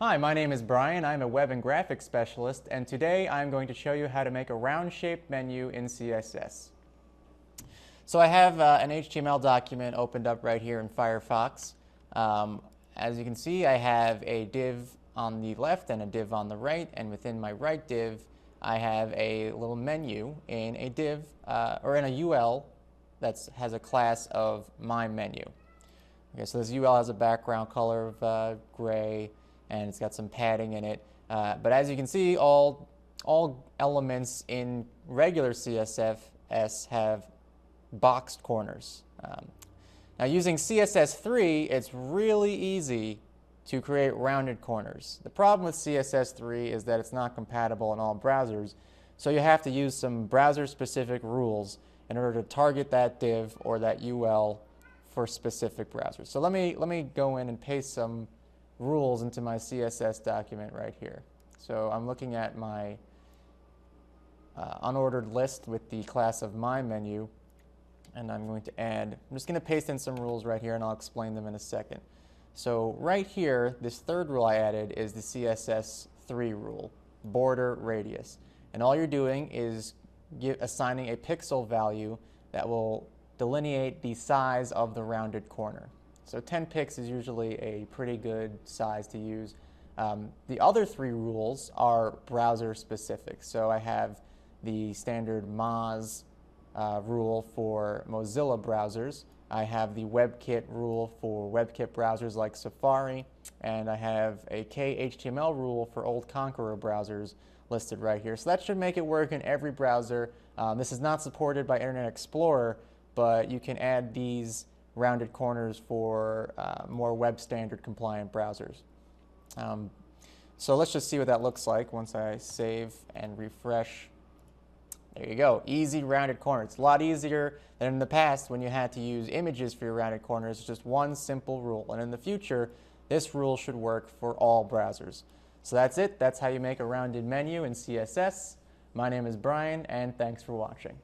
Hi, my name is Brian. I'm a web and graphics specialist, and today I'm going to show you how to make a round-shaped menu in CSS. So I have an HTML document opened up right here in Firefox. As you can see, I have a div on the left and a div on the right, and within my right div, I have a little menu in a div or in a UL that has a class of my menu. Okay, so this UL has a background color of gray, and it's got some padding in it. But as you can see, all elements in regular CSS have boxed corners. Now using CSS3, it's really easy to create rounded corners. The problem with CSS3 is that it's not compatible in all browsers, so you have to use some browser-specific rules in order to target that div or that UL for specific browsers. So let me go in and paste some rules into my CSS document right here. So I'm looking at my unordered list with the class of my menu, and I'm just going to paste in some rules right here, and I'll explain them in a second. So right here, this third rule I added is the CSS3 rule, border radius. And all you're doing is assigning a pixel value that will delineate the size of the rounded corner. So 10 pix is usually a pretty good size to use. The other three rules are browser specific. So I have the standard Moz rule for Mozilla browsers. I have the WebKit rule for WebKit browsers like Safari, and I have a KHTML rule for Old Conqueror browsers listed right here. So that should make it work in every browser. This is not supported by Internet Explorer, but you can add these rounded corners for more web standard compliant browsers. So let's just see what that looks like once I save and refresh. There you go, easy rounded corner. It's a lot easier than in the past when you had to use images for your rounded corners. It's just one simple rule, and in the future this rule should work for all browsers. So that's it. That's how you make a rounded menu in CSS. My name is Brian, and thanks for watching.